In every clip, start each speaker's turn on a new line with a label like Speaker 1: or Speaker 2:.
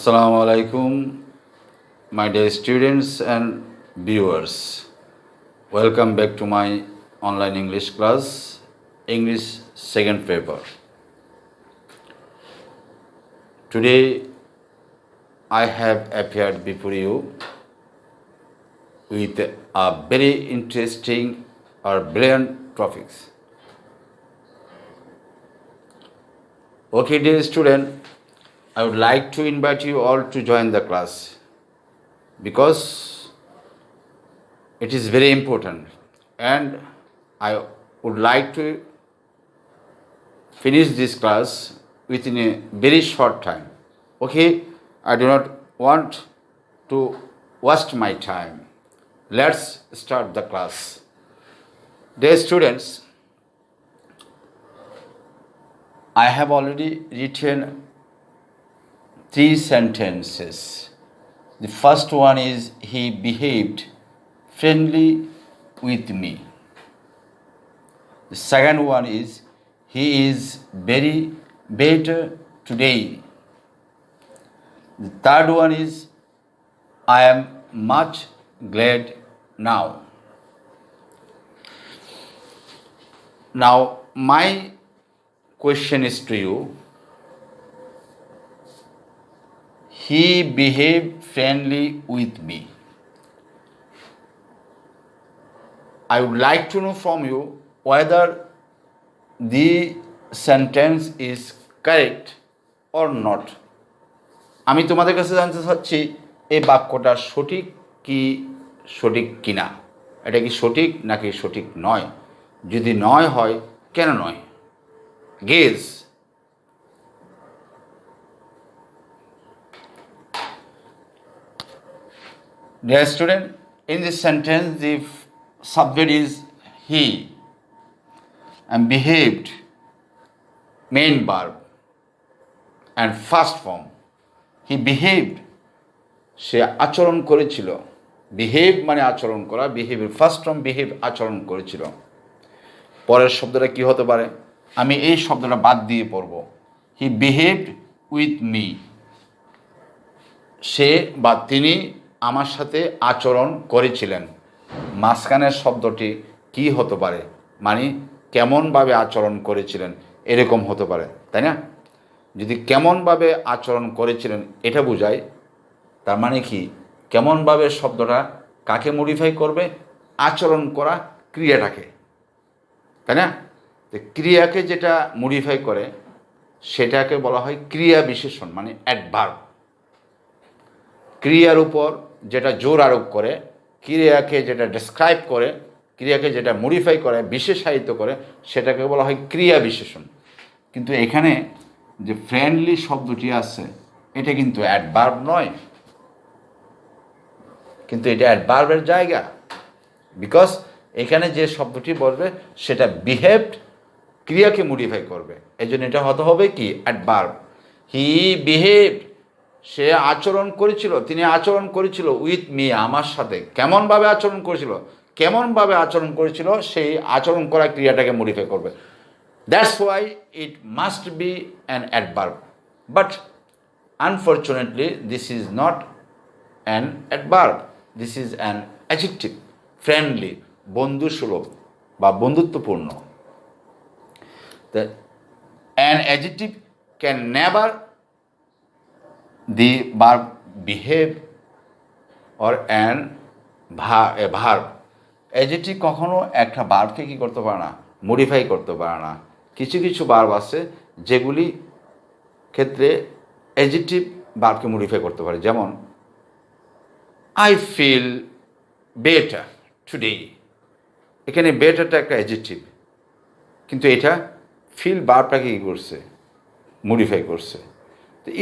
Speaker 1: Assalamu alaikum, my dear students and viewers. Welcome back to my online English class, English second paper. Today I have appeared before you with a very interesting or brilliant topics. Okay, dear student, I would like to invite you all to join the class because it is very important and I would like to finish this class within a very short time. Okay, I do not want to waste my time. Let's start the class. Dear students, I have already written 3 sentences. The first one is he behaved friendly with me. The second one is he is very better today. The third one is I am much glad now. Now my question is to you. He behaved friendly with me. I would like to know from you whether the sentence is correct or not. আমি তোমাদের কাছে জানতে চাচ্ছি এই বাক্যটা সঠিক কি সঠিক কিনা, এটা কি সঠিক নাকি সঠিক নয়, যদি নয় হয় কেন নয়? Guess. Dear student, in this sentence the subject is he and behaved main verb and first form. He behaved, সে আচরণ করেছিল. বিহেভ মানে আচরণ করা, বিহেভের ফার্স্ট ফর্ম বিহেভ আচরণ করেছিল. পরের শব্দটা কি হতে পারে? আমি এই শব্দটা বাদ দিয়ে পড়ব. হি বিহেভড উইথ মি, সে বা তিনি আমার সাথে আচরণ করেছিলেন. মাঝখানের শব্দটি কি হতে পারে? মানে কেমনভাবে আচরণ করেছিলেন এরকম হতে পারে, তাই না? যদি কেমনভাবে আচরণ করেছিলেন এটা বোঝায়, তার মানে কি কেমনভাবে শব্দটা কাকে মডিফাই করবে? আচরণ করা ক্রিয়াটাকে, তাই না? তো ক্রিয়াকে যেটা মডিফাই করে সেটাকে বলা হয় ক্রিয়া বিশেষণ, মানে অ্যাডভার্ব. ক্রিয়ার উপর যেটা জোর আরোপ করে, ক্রিয়াকে যেটা ডেসক্রাইব করে, ক্রিয়াকে যেটা মডিফাই করে, বিশেষায়িত করে, সেটাকে বলা হয় ক্রিয়া বিশেষণ. কিন্তু এখানে যে ফ্রেন্ডলি শব্দটি আছে এটা কিন্তু অ্যাডভার্ব নয়, কিন্তু এটা অ্যাডভার্বের জায়গা. বিকজ এখানে যে শব্দটি বলবে সেটা বিহেভড ক্রিয়াকে মডিফাই করবে, এই জন্য এটা হতে হবে কি অ্যাডভার্ব. হি বিহেভড, সে আচরণ করেছিল, তিনি আচরণ করেছিল উইথ মি, আমার সাথে. কেমনভাবে আচরণ করেছিল? কেমনভাবে আচরণ করেছিল সেই আচরণ করা ক্রিয়াটাকে মডিফাই করবে. That's why it must be an adverb. But unfortunately this is not an adverb, this is an adjective. Friendly, বন্ধুসুলভ বা বন্ধুত্বপূর্ণ. An adjective can never the verb behave or a verb. Adjective কখনো একটা ভার্বকে কী করতে পারে না? Modify করতে পারে না. কিছু কিছু ভার্ব আছে যেগুলি ক্ষেত্রে অ্যাডজেক্টিভ ভার্বকে মডিফাই করতে পারে. যেমন আই ফিল বেটার টুডে, এখানে বেটারটা একটা অ্যাডজেক্টিভ, কিন্তু এটা ফিল ভার্বটাকে কী করছে? মডিফাই করছে.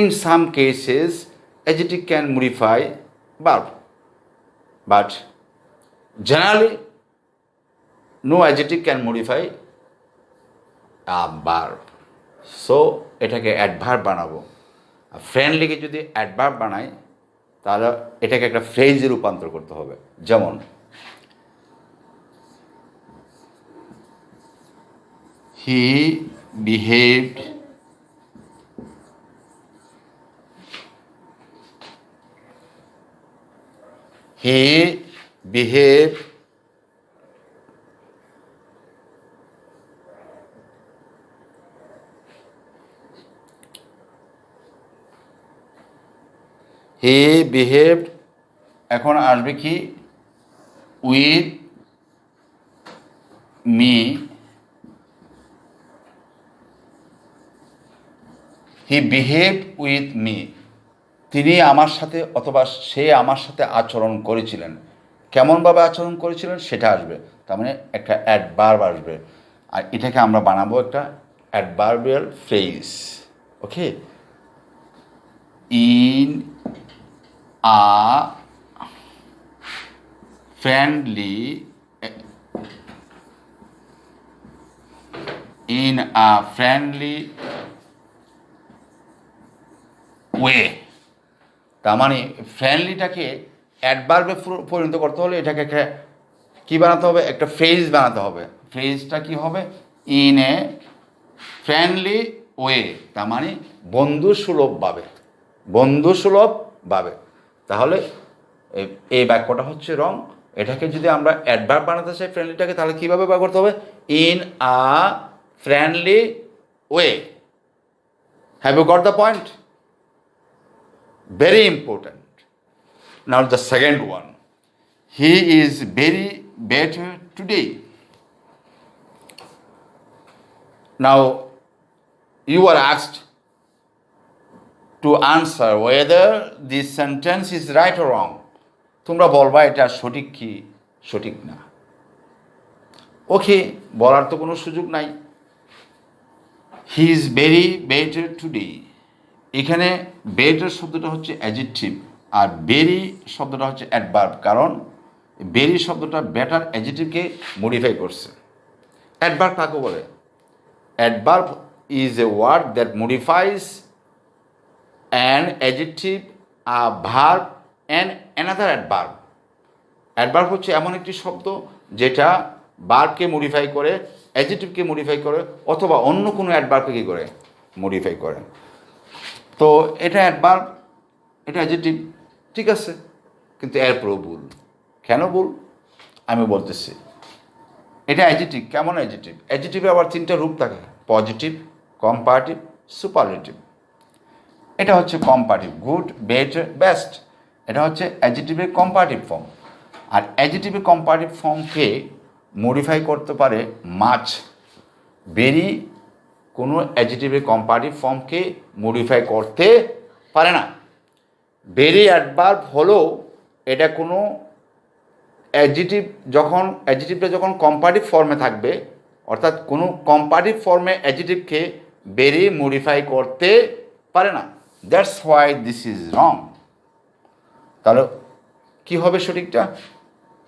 Speaker 1: In some cases, adjective can modify verb, but generally, no adjective can modify a verb. So, এটাকে অ্যাডভার্ব বানাবো. ফ্রেন্ডলিকে যদি অ্যাডভার্ব বানাই তাহলে এটাকে একটা ফ্রেজে রূপান্তর করতে হবে. যেমন হি বিহেভড হি বিহেভ হি বিহেভড, এখন আসবে কি with me, he behaved with me, তিনি আমার সাথে অথবা সে আমার সাথে আচরণ করেছিলেন। কেমনভাবে আচরণ করেছিলেন সেটা আসবে, তার মানে একটা অ্যাডভার্ব আসবে, আর এটাকে আমরা বানাবো একটা adverbial phrase. Okay, in a friendly, in a friendly way, তার মানে ফ্রেন্ডলিটাকে অ্যাডভার্বে পরিণত করতে হলে এটাকে একটা কী বানাতে হবে, একটা ফ্রেজ বানাতে হবে। ফ্রেজটা কি হবে, ইন এ ফ্রেন্ডলি ওয়ে, তার মানে বন্ধুসুলভভাবে, বন্ধুসুলভভাবে। তাহলে এই বাক্যটা হচ্ছে রং। এটাকে যদি আমরা অ্যাডভার্ব বানাতে চাই ফ্রেন্ডলিটাকে, তাহলে কীভাবে ব্যবহার করতে হবে, in a friendly way. Have you got the point? Very important. Now the second one. He is very better today. Now you are asked to answer whether this sentence is right or wrong. তোমরা বলবা এটা সঠিক কি সঠিক না। ওকে, বলার তো কোনো সুযোগ নাই। He is very better today, এখানে বেটার শব্দটা হচ্ছে অ্যাডজেক্টিভ আর ভেরি শব্দটা হচ্ছে অ্যাডভার্ব, কারণ ভেরি শব্দটা বেটার অ্যাডজেক্টিভকে মডিফাই করছে। অ্যাডভার্ব কাকে বলে? Adverb is a word that modifies an adjective, a verb and another adverb. Adverb হচ্ছে এমন একটি শব্দ যেটা ভার্বকে মডিফাই করে, অ্যাডজেক্টিভকে মডিফাই করে, অথবা অন্য কোনো অ্যাডভার্বকে কী করে মডিফাই করে। তো এটা অ্যাডভার্ব, এটা অ্যাডজেক্টিভ, ঠিক আছে, কিন্তু এরপরেও ভুল। কেন ভুল আমি বলতেছি। এটা অ্যাডজেক্টিভ। কেমন অ্যাডজেক্টিভ? অ্যাডজেক্টিভে আবার তিনটা রূপ থাকে, পজিটিভ, কম্পারেটিভ, সুপারলেটিভ। এটা হচ্ছে কম্পারেটিভ, গুড, বেটার, বেস্ট। এটা হচ্ছে অ্যাডজেক্টিভের কম্পারেটিভ ফর্ম। আর অ্যাডজেক্টিভের কম্পারেটিভ ফর্মকে মডিফাই করতে পারে মাচ, ভেরি কোনো অ্যাডজেক্টিভের কম্পারেটিভ ফর্মকে মডিফাই করতে পারে না। ভেরি অ্যাডভার্ব হলেও এটা কোনো অ্যাডজেক্টিভটা যখন কম্পারেটিভ ফর্মে থাকবে, অর্থাৎ কোনো কম্পারেটিভ ফর্মে অ্যাডজেক্টিভকে ভেরি মডিফাই করতে পারে না। That's why this is wrong. তাহলে কী হবে সঠিকটা?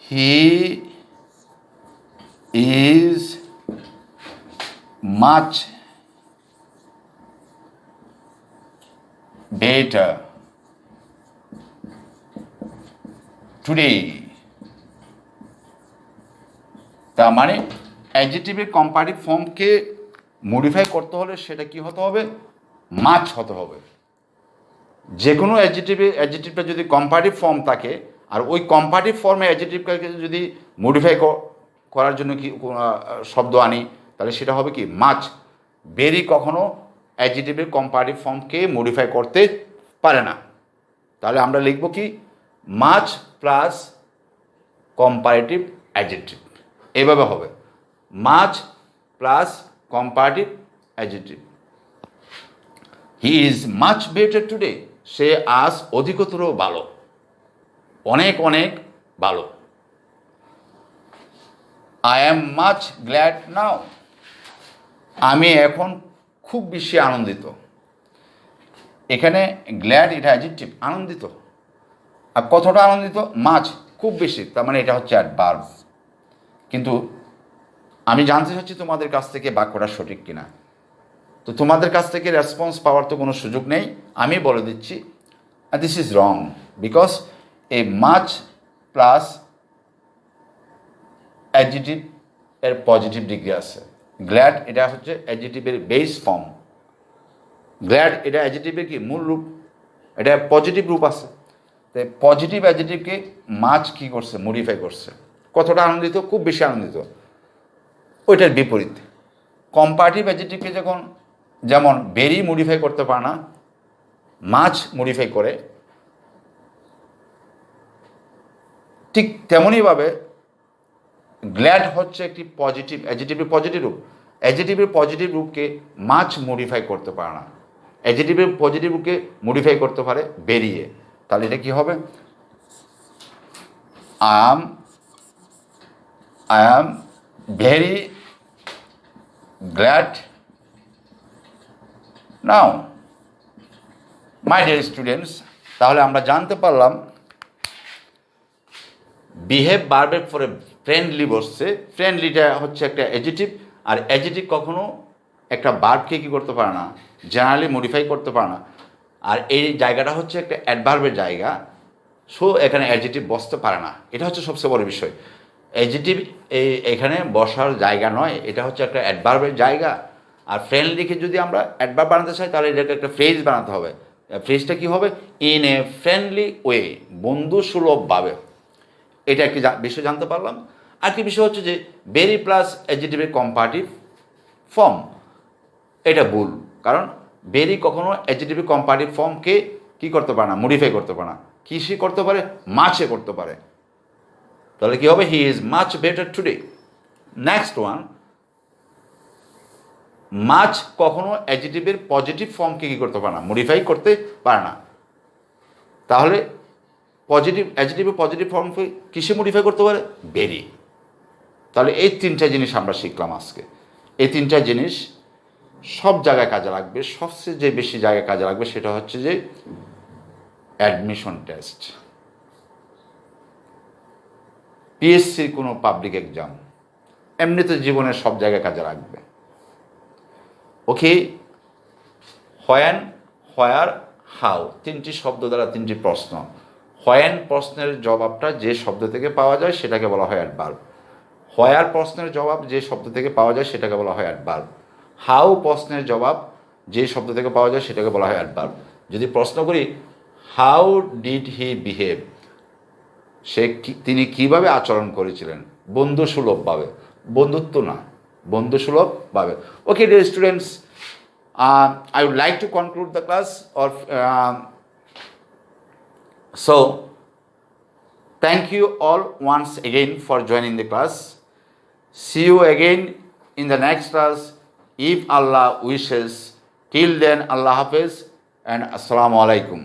Speaker 1: হি ইজ মাচ বেটার টুডে। তার মানে অ্যাডজেক্টিভের কম্পারেটিভ ফর্মকে মডিফাই করতে হলে সেটা কি হতে হবে? মাচ হতে হবে। যে কোনো অ্যাডজেক্টিভটা যদি কম্পারেটিভ ফর্ম থাকে, আর ওই কম্পারেটিভ ফর্মে অ্যাডজেক্টিভটাকে যদি মডিফাই করার জন্য কি শব্দ আনি, তাহলে সেটা হবে কি মাচ। ভেরি কখনো অ্যাডজেক্টিভের কম্পারেটিভ ফর্মকে মডিফাই করতে পারে না। তাহলে আমরা লিখব কি মাচ প্লাস কম্পারেটিভ অ্যাডজেক্টিভ, এভাবে হবে much plus comparative adjective. He is much better today, সে আজ অধিকতর ভালো, অনেক অনেক ভালো। I am much glad now, আমি এখন খুব বেশি আনন্দিত। এখানে গ্ল্যাড এটা অ্যাডজেক্টিভ, আনন্দিত। আর কতটা আনন্দিত? মাচ, খুব বেশি, তার মানে এটা হচ্ছে অ্যাডভার্ব। কিন্তু আমি জানতে চাচ্ছি তোমাদের কাছ থেকে বাক্যটা সঠিক কিনা। তো তোমাদের কাছ থেকে রেসপন্স পাওয়ার তো কোনো সুযোগ নেই, আমি বলে দিচ্ছি this is wrong, because A much plus adjective এর পজিটিভ ডিগ্রি আছে। গ্ল্যাড এটা হচ্ছে অ্যাডজেক্টিভের বেস ফর্ম, গ্ল্যাড এটা অ্যাডজেক্টিভের কি মূল রূপ, এটা পজিটিভ রূপ আছে। পজিটিভ অ্যাডজেক্টিভকে মাছ কী করছে, মডিফাই করছে। কতটা আনন্দিত? খুব বেশি আনন্দিত। ওইটার বিপরীত কম্পারেটিভ অ্যাডজেক্টিভকে যখন যেমন ভেরি মডিফাই করতে পারে না, মাছ মডিফাই করে, ঠিক তেমনইভাবে গ্ল্যাড হচ্ছে একটি পজিটিভ অ্যাডজেক্টিভের পজিটিভ রূপ। অ্যাডজেক্টিভের পজিটিভ রূপকে মাছ মডিফাই করতে পারে না, অ্যাডজেক্টিভের পজিটিভ রূপকে মডিফাই করতে পারে বেরিয়ে। তাহলে এটা কী হবে? I am very glad now my dear students. তাহলে আমরা জানতে পারলাম বিহেভ ভার্বের পরে ফ্রেন্ডলি বসছে। ফ্রেন্ডলিটা হচ্ছে একটা অ্যাডজেক্টিভ, আর অ্যাডজেক্টিভ কখনো একটা ভার্বকে কী করতে পারে না, জেনারেলি মডিফাই করতে পারে না। আর এই জায়গাটা হচ্ছে একটা অ্যাডভার্বের জায়গা, সো এখানে অ্যাডজেক্টিভ বসতে পারে না। এটা হচ্ছে সবচেয়ে বড় বিষয়। অ্যাডজেক্টিভ এখানে বসার জায়গা নয়, এটা হচ্ছে একটা অ্যাডভার্বের জায়গা। আর ফ্রেন্ডলিকে যদি আমরা অ্যাডভার্ব বানাতে চাই তাহলে এটাকে একটা ফ্রেজ বানাতে হবে। ফ্রেজটা কী হবে? ইন এ ফ্রেন্ডলি ওয়ে, বন্ধুসুলভভাবে। এটা একটি বিষয় জানতে পারলাম। আর কি বিষয় হচ্ছে যে ভেরি প্লাস অ্যাডজেক্টিভের কম্পারেটিভ ফর্ম, এটা ভুল। কারণ ভেরি কখনো অ্যাডজেক্টিভের কম্পারেটিভ ফর্মকে কী করতে পারে না, মডিফাই করতে পারে না। কিসে করতে পারে? মাছে করতে পারে। তাহলে কী হবে? He is much better today. Next one, much কখনো অ্যাডজেক্টিভের পজিটিভ ফর্মকে কী করতে পারে না, মডিফাই করতে পারে না। তাহলে পজিটিভ অ্যাডজেক্টিভের পজিটিভ ফর্মকে কিসে মডিফাই করতে পারে? ভেরি। তাহলে এই তিনটা জিনিস আমরা শিখলাম আজকে। এই তিনটা জিনিস সব জায়গায় কাজে লাগবে। সবচেয়ে যে বেশি জায়গায় কাজে লাগবে সেটা হচ্ছে যে অ্যাডমিশন টেস্ট, পিএসসির কোনো পাবলিক এক্সাম, এমনিতে জীবনের সব জায়গায় কাজে লাগবে। ওকে, হোয়েন, হোয়ার, হাউ, তিনটি শব্দ দ্বারা তিনটি প্রশ্ন। হোয়েন প্রশ্নের জবাবটা যে শব্দ থেকে পাওয়া যায় সেটাকে বলা হয় অ্যাডভার্ব। হোয়ার প্রশ্নের জবাব যে শব্দ থেকে পাওয়া যায় সেটাকে বলা হয় অ্যাডভার্ব। হাউ প্রশ্নের জবাব যে শব্দ থেকে পাওয়া যায় সেটাকে বলা হয় অ্যাডভার্ব। যদি প্রশ্ন করি হাউ ডিড হি বিহেভ, তিনি কিভাবে আচরণ করেছিলেন? বন্ধুসুলভভাবে, বন্ধুত্ব না, বন্ধুসুলভভাবে। Okay dear students, I would like to conclude the class, or so thank you all once again for joining the class. See you again in the next class if Allah wishes. Till then, Allah Hafiz and Assalamu Alaikum.